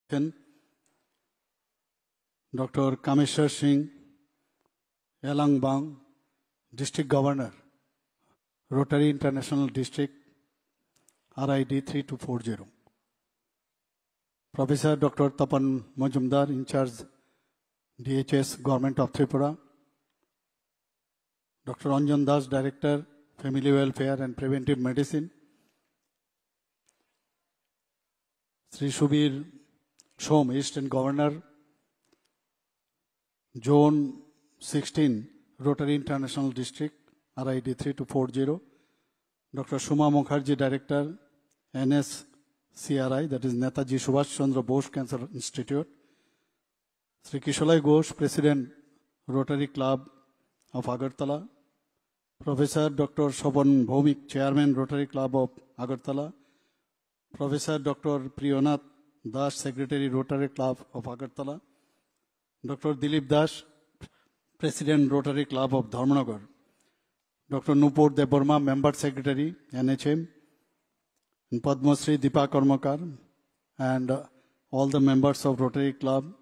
Dr. Kameshwar Singh, Yalangbang, District Governor, Rotary International District, RID 3240. Professor Dr. Tapan Majumdar, in charge DHS, Government of Tripura. Dr. Anjan Das, Director, Family Welfare and Preventive Medicine. Sri Shubir Shom, Eastern Governor, Zone 16, Rotary International District, RID 3240. Dr. Shuma Mukherjee, Director, NSCRI, that is Netaji Subhash Chandra Bose Cancer Institute. Sri Kisholai Ghosh, President, Rotary Club of Agartala. Professor Dr. Shobhan Bhaumik, Chairman, Rotary Club of Agartala. Professor Dr. Priyonath Das, Secretary, Rotary Club of Agartala. Dr. Dilip Das, President, Rotary Club of Dharmanagar. Dr. Nupur Deborma, Member Secretary, NHM. And Padma Shri Deepa Karmakar, and all the members of Rotary Club,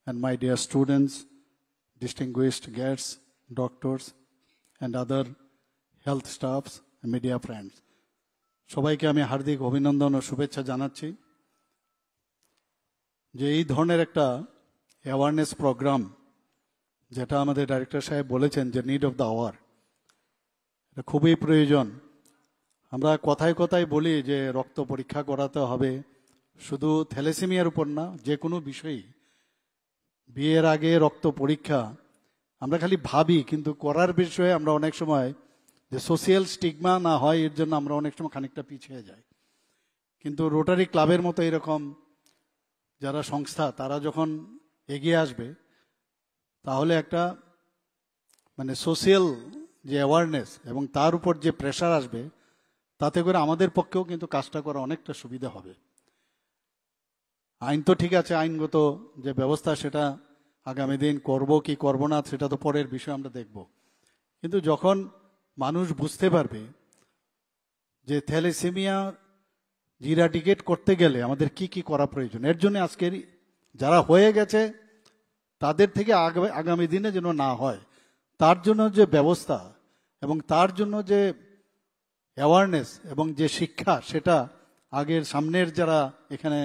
and my dear students, distinguished guests, doctors, and other health staffs and media friends. সবাইকে আমি হার্দিক অভিনন্দন ও শুভেচ্ছা জানাচ্ছি যে এই ধরনের একটা awareness programme যেটা আমাদের ডাইরেক্টর সাহেব বলেছেন যে নিড অফ দ্য আওয়ার, এটা খুবই প্রয়োজন। আমরা কথায় কথায় বলি যে রক্ত পরীক্ষা করাতে হবে, শুধু থ্যালাসেমিয়ার উপর না, যে কোনো বিষয়ই। বিয়ের আগে রক্ত পরীক্ষা আমরা খালি ভাবি, কিন্তু করার বিষয়ে আমরা অনেক সময় যে সোশিয়াল স্টিগমা না হয় এর জন্য আমরা অনেক সময় খানিকটা পিছিয়ে যাই। কিন্তু রোটারি ক্লাবের মতো এরকম যারা সংস্থা তারা যখন এগিয়ে আসবে তাহলে একটা মানে সোশিয়াল যে অ্যাওয়ারনেস এবং তার উপর যে প্রেশার আসবে তাতে করে আমাদের পক্ষেও কিন্তু কাজটা করা অনেকটা সুবিধা হবে। আইন তো ঠিক আছে, আইনগত যে ব্যবস্থা সেটা আগামী দিন করব কি করব না সেটা তো পরের বিষয়, আমরা দেখব। কিন্তু যখন মানুষ বুঝতে পারবে যে থ্যালাসেমিয়া ইরাডিকেট করতে গেলে আমাদের কি কি করা প্রয়োজন, এর জন্য আজকের যারা হয়ে গেছে তাদের থেকে আগামী দিনে যেন না হয় তার জন্য যে ব্যবস্থা এবং তার জন্য যে অ্যাওয়ারনেস এবং যে শিক্ষা, সেটা আগের সামনের যারা এখানে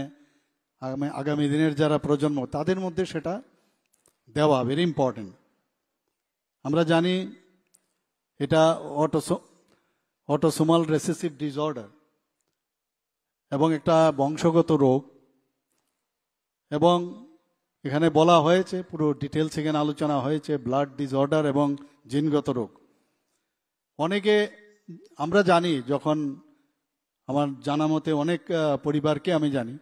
আগামী দিনের যারা প্রজন্ম তাদের মধ্যে সেটা দেওয়া ভেরি ইম্পর্টেন্ট। আমরা জানি এটা অটোসোমাল রিসেসিভ ডিসঅর্ডার এবং একটা বংশগত রোগ, এবং এখানে বলা হয়েছে পুরো ডিটেলস এখানে আলোচনা হয়েছে ব্লাড ডিসঅর্ডার এবং জিনগত রোগ। অনেকে আমরা জানি, যখন আমার জানা মতে অনেক পরিবারকে আমি জানি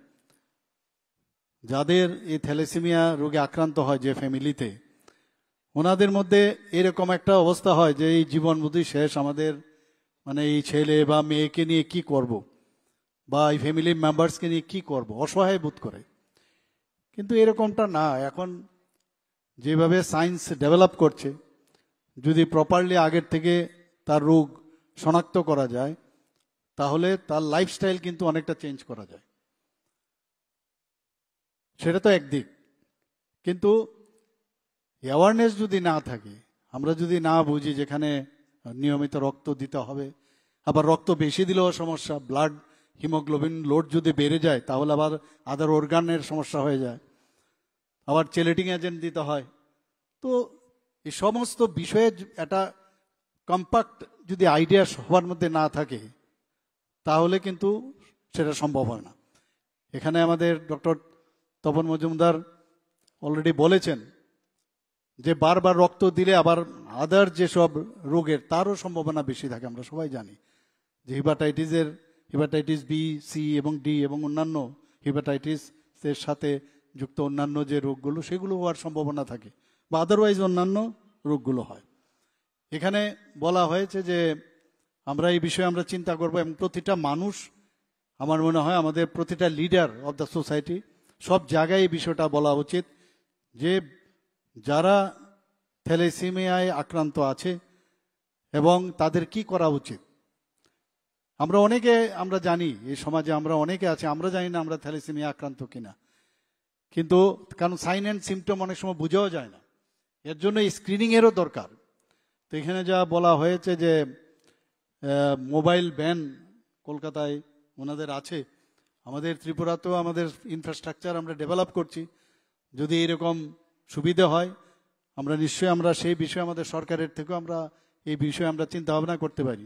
যাদের এই থ্যালাসেমিয়া রোগে আক্রান্ত হয় যে ফ্যামিলিতে, ওনাদের মধ্যে এরকম একটা অবস্থা হয় যে এই জীবন বুদ্ধি শেষ, আমাদের মানে এই ছেলে বা মেয়েকে নিয়ে কি করব, বা এই ফ্যামিলি মেম্বার্সকে নিয়ে কি করব, অসহায় বোধ করে। কিন্তু এরকমটা না। এখন যেভাবে সায়েন্স ডেভেলপ করছে, যদি প্রপারলি আগের থেকে তার রোগ শনাক্ত করা যায় তাহলে তার লাইফস্টাইল কিন্তু অনেকটা চেঞ্জ করা যায়। সেটা তো একদিক, কিন্তু অ্যাওয়ারনেস যদি না থাকে, আমরা যদি না বুঝি যেখানে নিয়মিত রক্ত দিতে হবে, আবার রক্ত বেশি দিলেও সমস্যা, ব্লাড হিমোগ্লোবিন লোড যদি বেড়ে যায় তাহলে আবার আদার অর্গানের সমস্যা হয়ে যায়, আবার চেলেটিং এজেন্ট দিতে হয়। তো এই সমস্ত বিষয়ে একটা কম্প্যাক্ট যদি আইডিয়া সবার মধ্যে না থাকে তাহলে কিন্তু সেটা সম্ভব হয় না। এখানে আমাদের ডক্টর তপন মজুমদার অলরেডি বলেছেন যে বারবার রক্ত দিলে আবার আদার যেসব রোগের তারও সম্ভাবনা বেশি থাকে। আমরা সবাই জানি যে হেপাটাইটিস বি, সি এবং ডি এবং অন্যান্য হেপাটাইটিসের সাথে যুক্ত অন্যান্য যে রোগগুলো সেগুলো হওয়ার সম্ভাবনা থাকে, বা আদারওয়াইজ অন্যান্য রোগগুলো হয়। এখানে বলা হয়েছে যে আমরা এই বিষয়ে আমরা চিন্তা করব, এবং প্রতিটা মানুষ, আমার মনে হয় আমাদের প্রতিটা লিডার অব দ্য সোসাইটি সব জায়গায় এই বিষয়টা বলা উচিত যে যারা থ্যালাসেমিয়ায় আক্রান্ত আছে এবং তাদের কি করা উচিত। আমরা জানি এই সমাজে আমরা অনেকে আছে, আমরা জানি না আমরা থ্যালাসেমিয়া আক্রান্ত কিনা, কিন্তু কারণ সাইন অ্যান্ড সিমটম অনেক সময় বোঝাও যায় না, এর জন্য স্ক্রিনিংয়েরও দরকার। তো এখানে যা বলা হয়েছে যে মোবাইল ভ্যান কলকাতায় ওনাদের আছে, আমাদের ত্রিপুরাতেও আমাদের ইনফ্রাস্ট্রাকচার আমরা ডেভেলপ করছি। যদি এরকম সুবিধা হয় আমরা নিশ্চয়ই আমরা সেই বিষয়ে আমাদের সরকারের থেকেও আমরা এই বিষয়ে আমরা চিন্তা ভাবনা করতে পারি।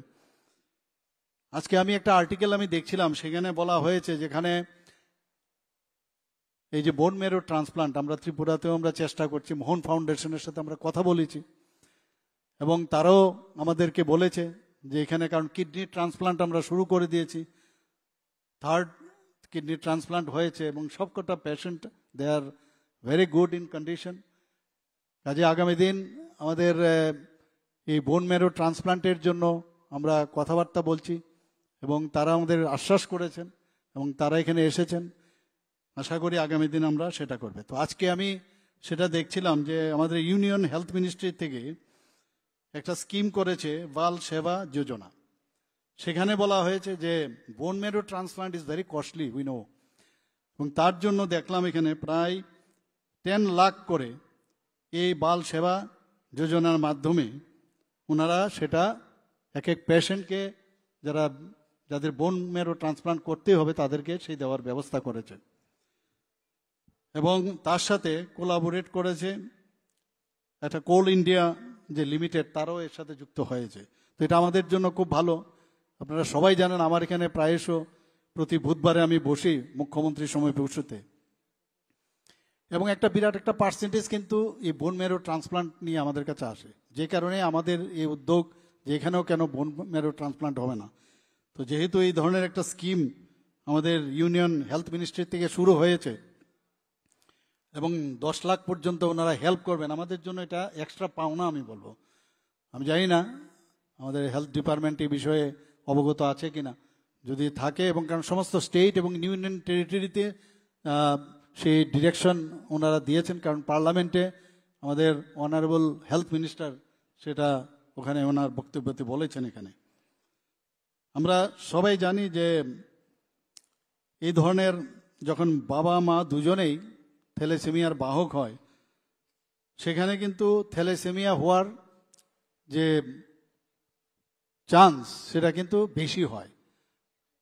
আজকে আমি একটা আর্টিকেল আমি দেখছিলাম, সেখানে বলা হয়েছে যেখানে এই যে বোন মেরো ট্রান্সপ্লান্ট আমরা ত্রিপুরাতেও আমরা চেষ্টা করছি, মোহন ফাউন্ডেশনের সাথে আমরা কথা বলেছি এবং তারাও আমাদেরকে বলেছে যে এখানে, কারণ কিডনি ট্রান্সপ্লান্ট আমরা শুরু করে দিয়েছি, 3rd কিডনি ট্রান্সপ্লান্ট হয়েছে এবং সবকটা patient they are very good in condition. কাজে আগামী দিন আমাদের এই বোন মেরো ট্রান্সপ্লান্টের জন্য আমরা কথাবার্তা বলছি এবং তারা আমাদের আশ্বাস করেছেন এবং তারা এখানে এসেছেন। আশা করি আগামী দিন আমরা সেটা করবে। তো আজকে আমি সেটা দেখছিলাম যে আমাদের ইউনিয়ন হেলথ মিনিস্ট্রি থেকে একটা স্কিম করেছে বাল সেবা যোজনা। সেখানে বলা হয়েছে যে বোন মেরো transplant is very costly, we know, এবং তার জন্য দেখলাম এখানে প্রায় 10 লাখ করে এই বাল সেবা যোজনার মাধ্যমে ওনারা সেটা এক এক পেশেন্টকে যাদের বোন মেরো ট্রান্সপ্লান্ট করতে হবে তাদেরকে সেই দেওয়ার ব্যবস্থা করেছে এবং তার সাথে কোলাবোরেট করেছে একটা কোল ইন্ডিয়া যে লিমিটেড, তারাও এর সাথে যুক্ত হয়েছে। তো এটা আমাদের জন্য খুব ভালো। আপনারা সবাই জানেন আমার এখানে প্রায়শ প্রতি বুধবারে আমি বসি মুখ্যমন্ত্রীর সময় পৌঁছতে, এবং একটা বিরাট একটা পার্সেন্টেজ কিন্তু এই বোন মেরো ট্রান্সপ্লান্ট নিয়ে আমাদের কাছে আসে, যে কারণে আমাদের এই উদ্যোগ যে এখানেও কেন বোন মেরো ট্রান্সপ্লান্ট হবে না। তো যেহেতু এই ধরনের একটা স্কিম আমাদের ইউনিয়ন হেলথ মিনিস্ট্রি থেকে শুরু হয়েছে এবং 10 লাখ পর্যন্ত ওনারা হেল্প করবেন, আমাদের জন্য এটা এক্সট্রা পাওনা আমি বলবো। আমি জানি না আমাদের হেলথ ডিপার্টমেন্ট এই বিষয়ে অবগত আছে কিনা, যদি থাকে, এবং কারণ সমস্ত স্টেট এবং ইউনিয়ন টেরিটরিতে সেই ডিরেকশন ওনারা দিয়েছেন, কারণ পার্লামেন্টে আমাদের অনারেবল হেলথ মিনিস্টার সেটা ওখানে ওনার বক্তব্যতে বলেছেন। এখানে আমরা সবাই জানি যে এই ধরনের যখন বাবা মা দুজনেই থ্যালাসেমিয়ার বাহক হয়, সেখানে কিন্তু থ্যালাসেমিয়া হওয়ার যে চান্স সেটা কিন্তু বেশি হয়।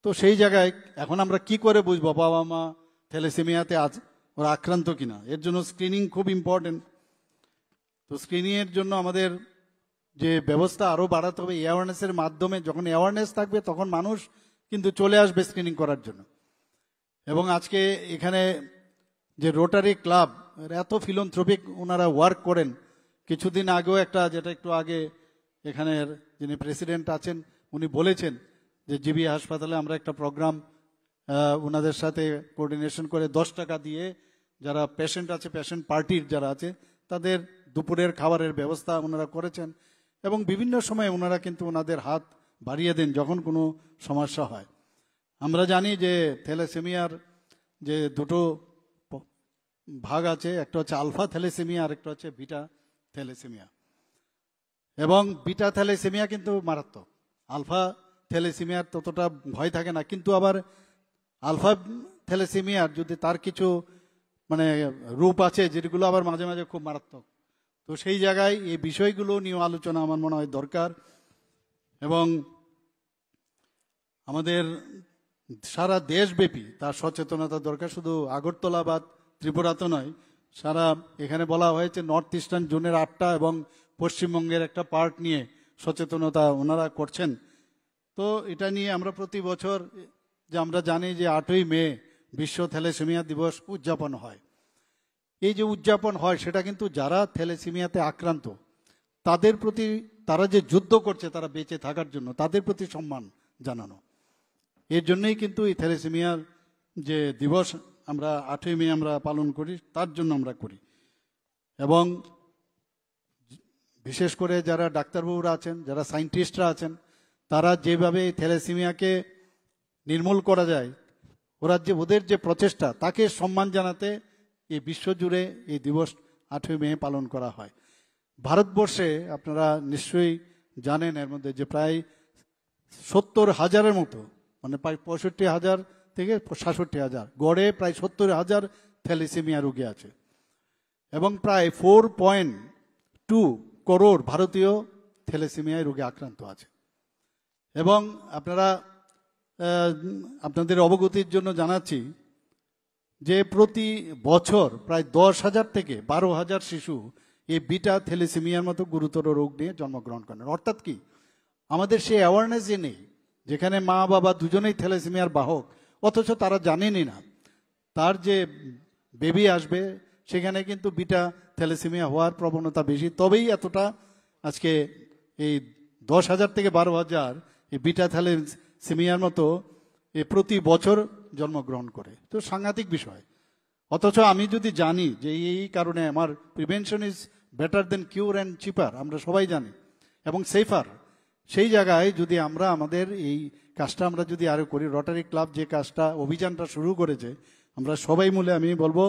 তো সেই জায়গায় এখন আমরা কি করে বুঝবো বাবা মা থ্যালাসেমিয়াতে ওরা আক্রান্ত কিনা? এর জন্য স্ক্রিনিং খুব ইম্পর্টেন্ট। তো স্ক্রিনিংয়ের জন্য আমাদের যে ব্যবস্থা আরও বাড়াতে হবে অ্যাওয়ারনেসের মাধ্যমে। যখন অ্যাওয়ারনেস থাকবে তখন মানুষ কিন্তু চলে আসবে স্ক্রিনিং করার জন্য। এবং আজকে এখানে যে রোটারি ক্লাব এত ফিলান্থ্রপিক ওনারা ওয়ার্ক করেন, কিছুদিন আগেও একটা, যেটা একটু আগে এখানের যিনি প্রেসিডেন্ট আছেন উনি বলেছেন যে জিবি হাসপাতালে আমরা একটা প্রোগ্রাম ওনাদের সাথে কোঅর্ডিনেশন করে 10 টাকা দিয়ে যারা পেশেন্ট আছে, পেশেন্ট পার্টির যারা আছে, তাদের দুপুরের খাবারের ব্যবস্থা ওনারা করেছেন এবং বিভিন্ন সময় ওনারা কিন্তু ওনাদের হাত বাড়িয়ে দেন যখন কোনো সমস্যা হয়। আমরা জানি যে থ্যালাসেমিয়ার যে দুটো ভাগ আছে, একটা হচ্ছে আলফা থ্যালাসেমিয়া আর একটা হচ্ছে বিটা থ্যালাসেমিয়া। এবং বিটা থ্যালাসেমিয়া কিন্তু মারাত্মক, আলফা থ্যালাসেমিয়ার ততটা ভয় থাকে না, কিন্তু আবার আলফা থ্যালাসেমিয়ার যদি তার কিছু মানে রূপ আছে যেগুলো আবার মাঝে মাঝে খুব মারাত্মক। তো সেই জায়গায় এই বিষয়গুলো নিয়ে আলোচনা আমার মনে হয় দরকার এবং আমাদের সারা দেশব্যাপী তার সচেতনতা দরকার। শুধু আগরতলা বা ত্রিপুরাতে নয়, সারা এখানে বলা হয়েছে নর্থ ইস্টার্ন জোনের 8টা এবং পশ্চিমবঙ্গের একটা পার্ট নিয়ে সচেতনতা ওনারা করছেন। তো এটা নিয়ে আমরা প্রতি বছর যে আমরা জানি যে 8ই মে বিশ্ব থ্যালাসেমিয়া দিবস উদযাপন হয়। এই যে উদযাপন হয় সেটা কিন্তু যারা থ্যালাসেমিয়াতে আক্রান্ত তাদের প্রতি, তারা যে যুদ্ধ করছে তারা বেঁচে থাকার জন্য, তাদের প্রতি সম্মান জানানো। এর জন্যই কিন্তু এই থ্যালাসেমিয়ার যে দিবস আমরা 8ই মে আমরা পালন করি, তার জন্য আমরা করি। এবং বিশেষ করে যারা ডাক্তারবাবুরা আছেন, যারা সায়েন্টিস্টরা আছেন, তারা যেভাবে এই থ্যালাসেমিয়াকে নির্মূল করা যায়, ওদের যে প্রচেষ্টা তাকে সম্মান জানাতে এই বিশ্বজুড়ে এই দিবস 8ই মে পালন করা হয়। ভারতবর্ষে আপনারা নিশ্চয়ই জানেন এর মধ্যে যে প্রায় 70,000-এর মতো, মানে প্রায় 65,000 থেকে 66,000, গড়ে প্রায় 70,000 থ্যালাসেমিয়া রোগী আছে এবং প্রায় 4.2 করোড় ভারতীয় থ্যালাসেমিয়া রোগে আক্রান্ত আছে। এবং আপনারা আপনাদের অবগতির জন্য জানাচ্ছি যে প্রতি বছর প্রায় 10,000 থেকে 12,000 শিশু এই বিটা থ্যালাসেমিয়ার মতো গুরুতর রোগ নিয়ে জন্মগ্রহণ করেন। অর্থাৎ কি, আমাদের সেই অ্যাওয়ারনেসই নেই, যেখানে মা বাবা দুজনেই থ্যালাসেমিয়ার বাহক, অথচ তারা জানেনই না তার যে বেবি আসবে সেখানে কিন্তু বিটা থ্যালাসেমিয়া হওয়ার প্রবণতা বেশি। তবেই এতটা আজকে এই 10,000 থেকে 12,000 এই বিটা থ্যালাসেমিয়ার মতো প্রতি বছর জন্মগ্রহণ করে। তো সাংঘাতিক বিষয়। অথচ আমি যদি জানি যে এই কারণে আমার prevention is better than cure and cheaper, আমরা সবাই জানি, এবং সেফার, সেই জায়গায় যদি আমরা আমাদের এই কাজটা আমরা যদি আরো করি, রটারি ক্লাব যে কাজটা অভিযানটা শুরু করেছে, আমরা সবাই মিলে আমি বলবো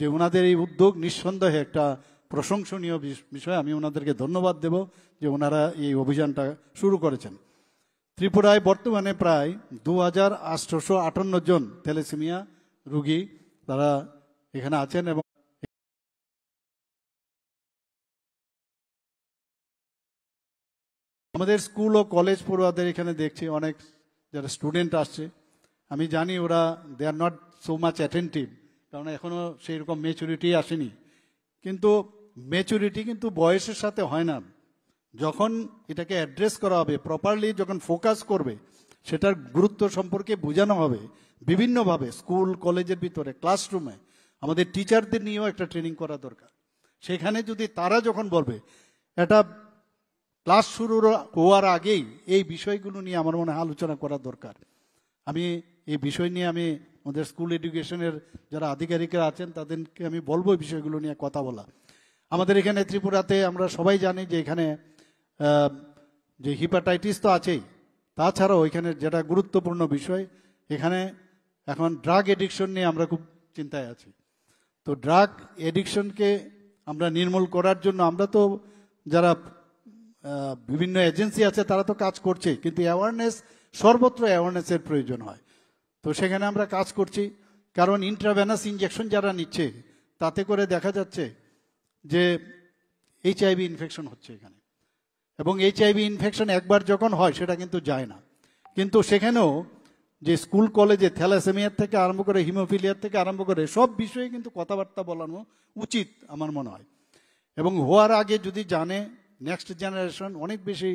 যে ওনাদের এই উদ্যোগ নিঃসন্দেহে একটা প্রশংসনীয় বিষয়। আমি ওনাদেরকে ধন্যবাদ দেব যে ওনারা এই অভিযানটা শুরু করেছেন। ত্রিপুরায় বর্তমানে প্রায় 2,858 জন থ্যালাসেমিয়া রোগী তারা এখানে আছেন। এবং আমাদের স্কুল ও কলেজ পড়ুয়াদের এখানে দেখছি অনেক যারা স্টুডেন্ট আসছে, আমি জানি ওরা they are not so much attentive, কারণ এখনো সেই রকম ম্যাচুরিটি আসেনি। কিন্তু ম্যাচুরিটি কিন্তু বয়সের সাথে হয় না। যখন এটাকে অ্যাড্রেস করা হবে প্রপারলি, যখন ফোকাস করবে, সেটার গুরুত্ব সম্পর্কে বোঝানো হবে বিভিন্নভাবে, স্কুল কলেজের ভিতরে, ক্লাসরুমে, আমাদের টিচারদের নিয়েও একটা ট্রেনিং করা দরকার। সেখানে যদি তারা যখন বলবে, এটা ক্লাস শুরু হওয়ার আগেই এই বিষয়গুলো নিয়ে আমার মনে হয় আলোচনা করা দরকার। আমি এই বিষয় নিয়ে আমি আমাদের স্কুল এডুকেশনের যারা আধিকারিকরা আছেন তাদেরকে আমি বলবো এই বিষয়গুলো নিয়ে কথা বলা। আমাদের এখানে ত্রিপুরাতে আমরা সবাই জানি যে এখানে যে হিপাটাইটিস তো আছেই, তাছাড়াও এখানে যেটা গুরুত্বপূর্ণ বিষয়, এখানে এখন ড্রাগ এডিকশন নিয়ে আমরা খুব চিন্তায় আছি। তো ড্রাগ এডিকশনকে আমরা নির্মূল করার জন্য আমরা তো যারা বিভিন্ন এজেন্সি আছে তারা তো কাজ করছে, কিন্তু অ্যাওয়ারনেস, সর্বত্র অ্যাওয়ারনেসের প্রয়োজন হয়। তো সেখানে আমরা কাজ করছি, কারণ ইন্ট্রাভেনাস ইনজেকশন যারা নিচ্ছে তাতে করে দেখা যাচ্ছে যে এইচআইভি ইনফেকশন হচ্ছে এখানে। এবং এইচআইভি ইনফেকশন একবার যখন হয় সেটা কিন্তু যায় না। কিন্তু সেখানেও যে স্কুল কলেজে থ্যালাসেমিয়ার থেকে আরম্ভ করে হিমোফিলিয়ার থেকে আরম্ভ করে সব বিষয়ে কিন্তু কথাবার্তা বলানো উচিত আমার মনে হয়। এবং হওয়ার আগে যদি জানে, নেক্সট জেনারেশন অনেক বেশি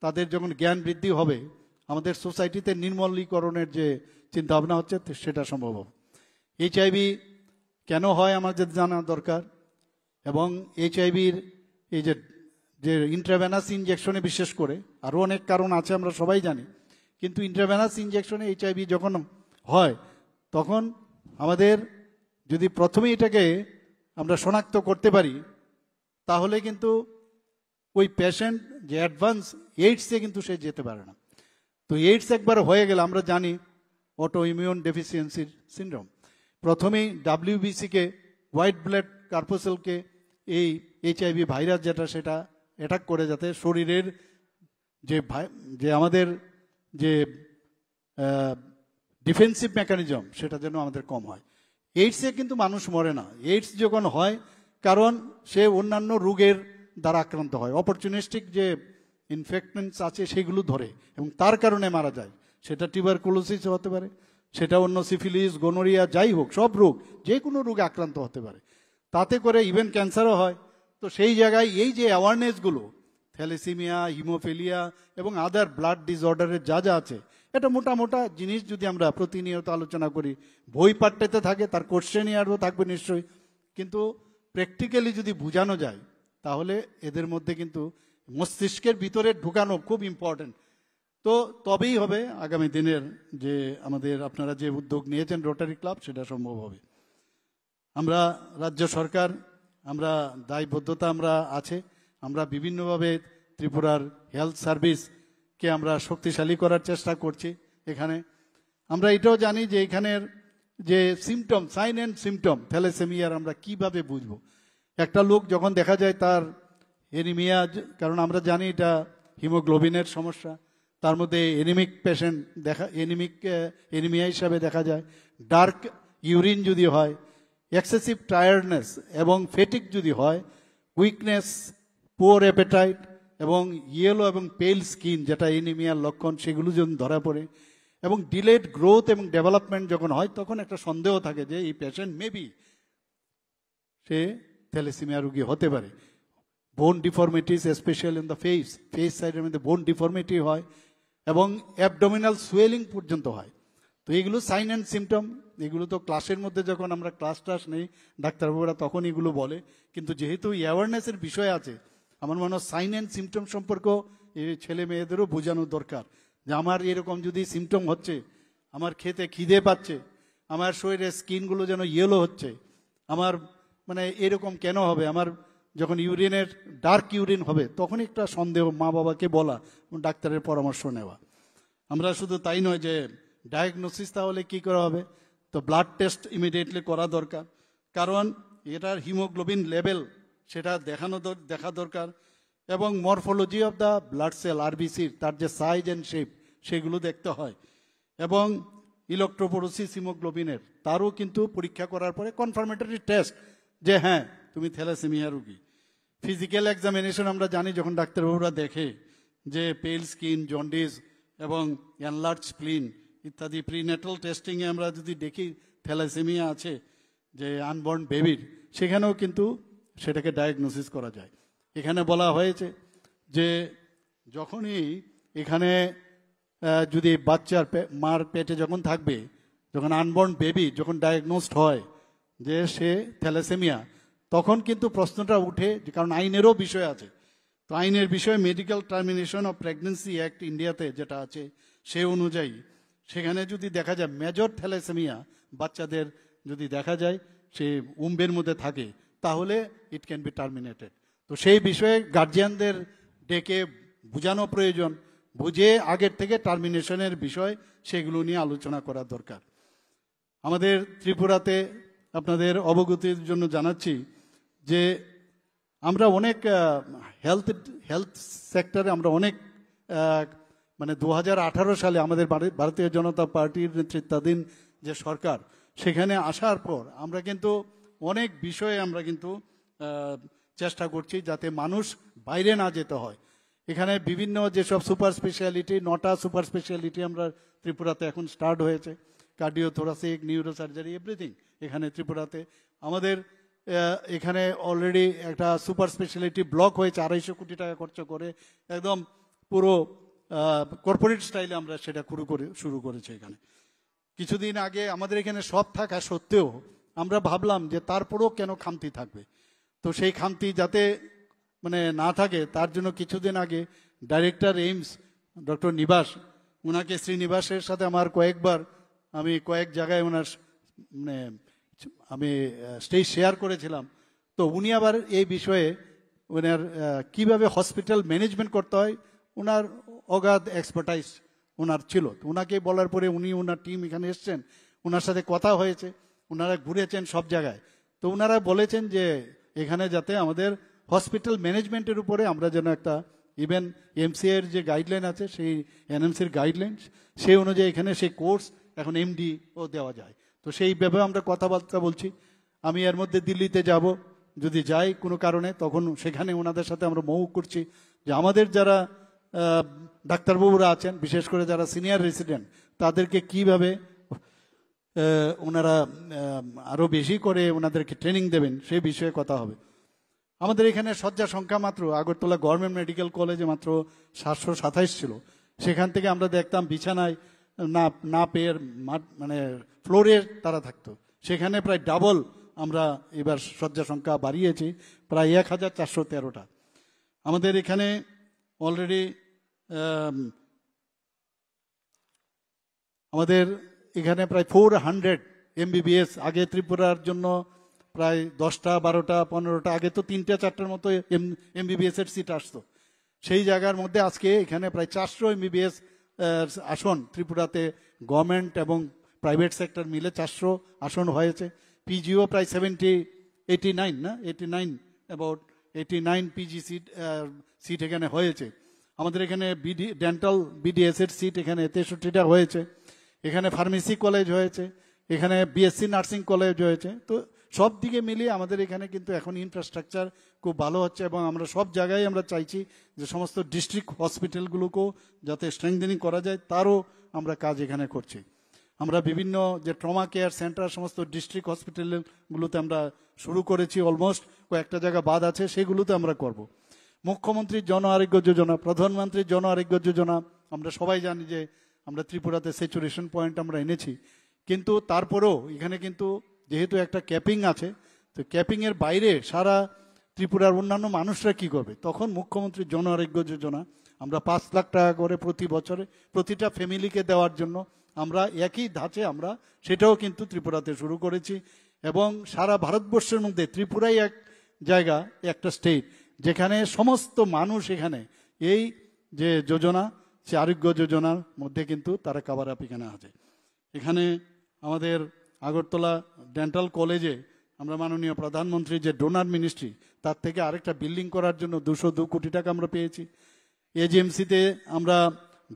তাদের যখন জ্ঞান বৃদ্ধি হবে, আমাদের সোসাইটিতে নির্মলীকরণের যে চিন্তা ভাবনা হচ্ছে সেটা সম্ভব হবে। এইচআইভি কেন হয় আমাদের জানা দরকার, এবং এইচআইভির এই যে ইন্ট্রাভেনাস ইনজেকশনে বিশেষ করে, আরও অনেক কারণ আছে আমরা সবাই জানি, কিন্তু ইন্ট্রাভেনাস ইনজেকশনে এইচআইভি যখন হয় তখন আমাদের যদি প্রথমে এটাকে আমরা শনাক্ত করতে পারি, তাহলে কিন্তু ওই পেশেন্ট যে অ্যাডভান্স এইডসে কিন্তু সে যেতে পারে না। তো এইডস একবার হয়ে গেলে আমরা জানি অটো ইমিউন ডেফিসিয়েন্সির সিন্ড্রোম। প্রথমেই ডাব্লিউবিসিকে, হোয়াইট ব্লাড কর্পাসেলকে, এই এইচআইভি ভাইরাস যেটা সেটা অ্যাটাক করে, যাতে শরীরের যে আমাদের যে ডিফেন্সিভ মেকানিজম সেটা যেন আমাদের কম হয়। এইডসে কিন্তু মানুষ মরে না। এইডস যখন হয় কারণ সে অন্যান্য রোগের দ্বারা আক্রান্ত হয়, অপরচুনিস্টিক যে ইনফেকশনস আছে সেগুলো ধরে এবং তার কারণে মারা যায়। সেটা টিউবারকুলোসিস হতে পারে, সেটা অন্য সিফিলিস, গোনোরিয়া, যাই হোক, সব রোগ, যে কোনো রোগে আক্রান্ত হতে পারে, তাতে করে ইভেন ক্যান্সারও হয়। তো সেই জায়গায় এই যে অ্যাওয়ারনেসগুলো, থ্যালাসেমিয়া, হিমোফিলিয়া এবং আদার ব্লাড ডিসঅর্ডারের যা যা আছে, এটা মোটা জিনিস যদি আমরা প্রতিনিয়ত আলোচনা করি, বই পাঠ্যতে থাকে, তার কোশ্চেনিয়ারও থাকবে নিশ্চয়ই, কিন্তু প্র্যাকটিক্যালি যদি বোঝানো যায় তাহলে এদের মধ্যে কিন্তু মস্তিষ্কের ভিতরে ঢুকানো খুব ইম্পর্টেন্ট। তো তবেই হবে আগামী দিনের যে আমাদের আপনারা যে উদ্যোগ নিয়েছেন রোটারি ক্লাব, সেটা সম্ভব হবে। আমরা রাজ্য সরকার, আমরা দায়বদ্ধতা আমরা আছে, আমরা বিভিন্নভাবে ত্রিপুরার হেলথ সার্ভিসকে আমরা শক্তিশালী করার চেষ্টা করছি। এখানে আমরা এটাও জানি যে এখানের যে সিমটম, সাইন অ্যান্ড সিমটম থ্যালাসেমিয়ার আমরা কিভাবে বুঝবো। একটা লোক যখন দেখা যায় তার এনিমিয়া, কারণ আমরা জানি এটা হিমোগ্লোবিনের সমস্যা, তার মধ্যে এনিমিক পেশেন্ট এনিমিয়া হিসাবে দেখা যায়। ডার্ক ইউরিন যদি হয়, এক্সেসিভ টায়ার্ডনেস এবং ফেটিক যদি হয়, উইকনেস, পুয়ার অ্যাপেটাইট এবং ইয়েলো এবং পেল স্কিন যেটা এনিমিয়ার লক্ষণ, সেগুলো যখন ধরা পড়ে এবং ডিলেড গ্রোথ এবং ডেভেলপমেন্ট যখন হয়, তখন একটা সন্দেহ থাকে যে এই পেশেন্ট মেবি সে থ্যালাসেমিয়া রোগী হতে পারে। বোন ডিফর্মিটিস স্পেশাল ইন দ্য ফেস সাইডের মধ্যে বোন ডিফর্মিটি হয় এবং অ্যাবডোমিনাল সোয়েলিং পর্যন্ত হয়। তো এগুলো সাইন অ্যান্ড সিমটম। এগুলো তো ক্লাসের মধ্যে যখন আমরা ক্লাস নেই ডাক্তারবাবুরা তখন এগুলো বলে, কিন্তু যেহেতু অ্যাওয়ারনেসের বিষয় আছে, আমার মনে হয় সাইন অ্যান্ড সিমটম সম্পর্কেও এই ছেলে মেয়েদেরও বোঝানো দরকার যে আমার এরকম যদি সিমটম হচ্ছে, আমার খেতে খিদে পাচ্ছে, আমার শরীরের স্কিনগুলো যেন ইয়েলো হচ্ছে, আমার মানে এরকম কেন হবে, আমার যখন ইউরিনের ডার্ক ইউরিন হবে তখন একটা সন্দেহ, মা বাবাকে বলা, ডাক্তারের পরামর্শ নেওয়া। আমরা শুধু তাই নয় যে ডায়াগনোসিস তাহলে কি করা হবে, তো ব্লাড টেস্ট ইমিডিয়েটলি করা দরকার, কারণ এটার হিমোগ্লোবিন লেভেল সেটা দেখা দরকার এবং morphology of the blood cell আরবিসির তার যে সাইজ অ্যান্ড শেপ সেগুলো দেখতে হয় এবং ইলেকট্রোপোরোসিস হিমোগ্লোবিনের তারও কিন্তু পরীক্ষা করার পরে কনফার্মেটরি টেস্ট যে হ্যাঁ তুমি থ্যালাসেমিয়া রোগী। ফিজিক্যাল এক্সামিনেশন আমরা জানি যখন ডাক্তারবাবুরা দেখে যে পেল স্কিন, জন্ডিস এবং এনলার্জ স্প্লিন ইত্যাদি, প্রিনেটাল টেস্টিংয়ে আমরা যদি দেখি থ্যালাসেমিয়া আছে যে আনবর্ন বেবির, সেখানেও কিন্তু সেটাকে ডায়াগনোসিস করা যায়। এখানে বলা হয়েছে যে যখনই এখানে যদি বাচ্চার মার পেটে যখন থাকবে, যখন আনবর্ন বেবি যখন ডায়াগনোসড হয় যে সে থ্যালাসেমিয়া, তখন কিন্তু প্রশ্নটা উঠে, কারণ আইনেরও বিষয় আছে। তো আইনের বিষয়ে medical termination of pregnancy act ইন্ডিয়াতে যেটা আছে সে অনুযায়ী সেখানে যদি দেখা যায় মেজর থ্যালাসেমিয়া বাচ্চাদের যদি দেখা যায় সে উম্বের মধ্যে থাকে, তাহলে ইট ক্যান বি টার্মিনেটেড। তো সেই বিষয়ে গার্জিয়ানদের ডেকে বোঝানো প্রয়োজন, বুঝে আগের থেকে টার্মিনেশনের বিষয় সেগুলো নিয়ে আলোচনা করা দরকার। আমাদের ত্রিপুরাতে আপনাদের অবগতির জন্য জানাচ্ছি যে আমরা অনেক হেলথ সেক্টরে আমরা অনেক মানে 2018 সালে আমাদের ভারতীয় জনতা পার্টির নেতৃত্বাধীন যে সরকার, সেখানে আসার পর আমরা কিন্তু অনেক বিষয়ে আমরা কিন্তু চেষ্টা করছি যাতে মানুষ বাইরে না যেতে হয়। এখানে বিভিন্ন যেসব সুপার স্পেশালিটি, 9টা সুপার স্পেশালিটি আমরা ত্রিপুরাতে এখন স্টার্ট হয়েছে, cardio, thoracic, neuro surgery, everything এখানে ত্রিপুরাতে। আমাদের এখানে অলরেডি একটা সুপার স্পেশালিটি ব্লক হয়েছে 250 কোটি টাকা খরচ করে, একদম পুরো কর্পোরেট স্টাইলে আমরা সেটা শুরু করেছি। এখানে কিছুদিন আগে আমাদের এখানে সব থাকা সত্ত্বেও আমরা ভাবলাম যে তারপরেও কেন খামতি থাকবে, তো সেই খামতি যাতে মানে না থাকে তার জন্য কিছুদিন আগে ডাইরেক্টর এইমস ডক্টর নিবাস, ওনাকে শ্রীনিবাসের সাথে আমার কয়েক জায়গায় ওনার মানে আমি স্টেজ শেয়ার করেছিলাম। তো উনি আবার এই বিষয়ে ওনার কিভাবে হসপিটাল ম্যানেজমেন্ট করতে হয় ওনার অগাধ এক্সপার্টাইজ ওনার ছিল। তো ওনাকে বলার পরে উনি ওনার টিম এখানে এসছেন, ওনার সাথে কথা হয়েছে, ওনারা ঘুরেছেন সব জায়গায়। তো ওনারা বলেছেন যে এখানে যাতে আমাদের হসপিটাল ম্যানেজমেন্টের উপরে আমরা যেন একটা ইভেন এমসিআইয়ের যে গাইডলাইন আছে সেই এনএমসির গাইডলাইন সেই অনুযায়ী এখানে সেই কোর্স এখন এমডি ও দেওয়া যায়। তো সেই ব্যাপারে আমরা কথাবার্তা বলছি। আমি এর মধ্যে দিল্লিতে যাব, যদি যাই কোনো কারণে তখন সেখানে ওনাদের সাথে আমরা মৌক করছি যে আমাদের যারা ডাক্তারবাবুরা আছেন, বিশেষ করে যারা সিনিয়র রেসিডেন্ট, তাদেরকে কিভাবে ওনারা আরও বেশি করে ওনাদেরকে ট্রেনিং দেবেন সেই বিষয়ে কথা হবে। আমাদের এখানে শয্যা সংখ্যা মাত্র আগরতলা গভর্নমেন্ট মেডিকেল কলেজে মাত্র 727 ছিল। সেখান থেকে আমরা দেখতাম বিছানায় না পেয়ে মানে ফ্লোরে তারা থাকতো, সেখানে প্রায় ডাবল আমরা এবার শয্যা সংখ্যা বাড়িয়েছি, প্রায় 1413টা। আমাদের এখানে অলরেডি আমাদের এখানে প্রায় 400 MBBS, আগে ত্রিপুরার জন্য প্রায় 10টা 12টা 15টা, আগে তো 3টা 4টার মতো MBBS এর সিট আসতো। সেই জায়গার মধ্যে আজকে এখানে প্রায় 400 MBBS আসন ত্রিপুরাতে গভর্নমেন্ট এবং প্রাইভেট সেক্টর মিলে 400 আসন হয়েছে। পিজিও প্রায় 89 পিজি সিট এখানে হয়েছে। আমাদের এখানে ডেন্টাল BDS এর সিট এখানে 63টা হয়েছে। এখানে ফার্মেসি কলেজ হয়েছে, এখানে BSc নার্সিং কলেজ হয়েছে। তো সব দিকে মিলিয়ে আমাদের এখানে কিন্তু এখন ইনফ্রাস্ট্রাকচার খুব ভালো হচ্ছে, এবং আমরা সব জায়গায় আমরা চাইছি যে সমস্ত ডিস্ট্রিক্ট হসপিটালগুলোকেও যাতে স্ট্রেংথেনিং করা যায়, তারও আমরা কাজ এখানে করছি। আমরা বিভিন্ন যে ট্রমা কেয়ার সেন্টার সমস্ত ডিস্ট্রিক্ট হসপিটালগুলোতে আমরা শুরু করেছি, অলমোস্ট কয়েকটা জায়গা বাদ আছে, সেগুলোতে আমরা করব। মুখ্যমন্ত্রীর জন আরোগ্য যোজনা, প্রধানমন্ত্রীর জন আরোগ্য যোজনা, আমরা সবাই জানি যে আমরা ত্রিপুরাতে স্যাচুরেশন পয়েন্ট আমরা এনেছি, কিন্তু তারপরেও এখানে কিন্তু যেহেতু একটা ক্যাপিং আছে, তো ক্যাপিংয়ের বাইরে সারা ত্রিপুরার অন্যান্য মানুষরা কি করবে, তখন মুখ্যমন্ত্রীর জন আরোগ্য যোজনা আমরা 5 লাখ টাকা করে প্রতি বছরে প্রতিটা ফ্যামিলিকে দেওয়ার জন্য আমরা একই ধাঁচে আমরা সেটাও কিন্তু ত্রিপুরাতে শুরু করেছি। এবং সারা ভারতবর্ষের মধ্যে ত্রিপুরাই এক জায়গা, একটা স্টেট যেখানে সমস্ত মানুষ এখানে এই যে যোজনা, সে আরোগ্য যোজনার মধ্যে কিন্তু তারা কাভার আপ এখানে আছে। এখানে আমাদের আগরতলা ডেন্টাল কলেজে আমরা মাননীয় প্রধানমন্ত্রীর যে ডোনার মিনিস্ট্রি, তার থেকে আরেকটা বিল্ডিং করার জন্য 202 কোটি টাকা আমরা পেয়েছি। এজিএমসিতে আমরা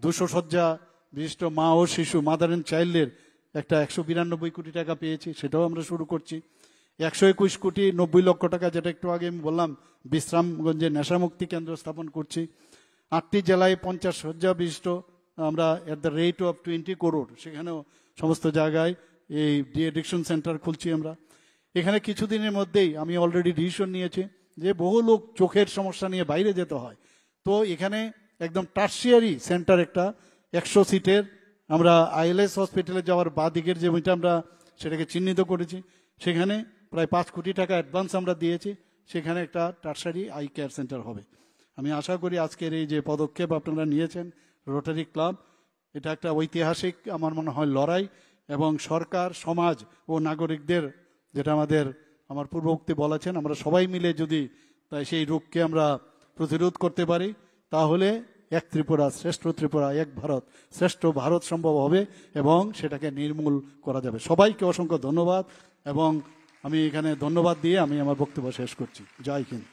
200 শয্যা বিশিষ্ট মা ও শিশু, মাদার অ্যান্ড চাইল্ডের একটা 192 কোটি টাকা পেয়েছি, সেটাও আমরা শুরু করছি। 121 কোটি 90 লক্ষ টাকা, যেটা একটু আগে আমি বললাম, বিশ্রামগঞ্জে নেশামুক্তি কেন্দ্র স্থাপন করছি। 8টি জেলায় 50 শয্যা বিশিষ্ট আমরা at the rate of 20 crore, সেখানেও সমস্ত জায়গায় এই ডি এডিকশন সেন্টার খুলছি আমরা। এখানে কিছুদিনের মধ্যেই আমি অলরেডি ডিসিশন নিয়েছি যে বহু লোক চোখের সমস্যা নিয়ে বাইরে যেতে হয়, তো এখানে একদম টার্সিয়ারি সেন্টার একটা 100 সিটের আমরা আইএলএস হসপিটালে যাওয়ার বা দিকের যে ওইটা আমরা সেটাকে চিহ্নিত করেছি, সেখানে প্রায় 5 কোটি টাকা অ্যাডভান্স আমরা দিয়েছি, সেখানে একটা টার্সারি আই কেয়ার সেন্টার হবে। আমি আশা করি আজকের এই যে পদক্ষেপ আপনারা নিয়েছেন রোটারি ক্লাব, এটা একটা ঐতিহাসিক আমার মনে হয় লড়াই, এবং সরকার, সমাজ ও নাগরিকদের, যেটা আমার পূর্ববর্তী বলেছেন, আমরা সবাই মিলে যদি তাই সেই রোগকে আমরা প্রতিরোধ করতে পারি, তাহলে এক ত্রিপুরা শ্রেষ্ঠ ত্রিপুরা, এক ভারত শ্রেষ্ঠ ভারত সম্ভব হবে এবং সেটাকে নির্মূল করা যাবে। সবাইকে অসংখ্য ধন্যবাদ, এবং আমি এখানে ধন্যবাদ দিয়ে আমি আমার বক্তব্য শেষ করছি। জয় Hind.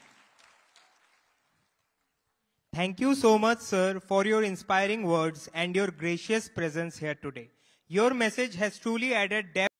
Thank you so much, sir, for your inspiring words and your gracious presence here today. Your message has truly added depth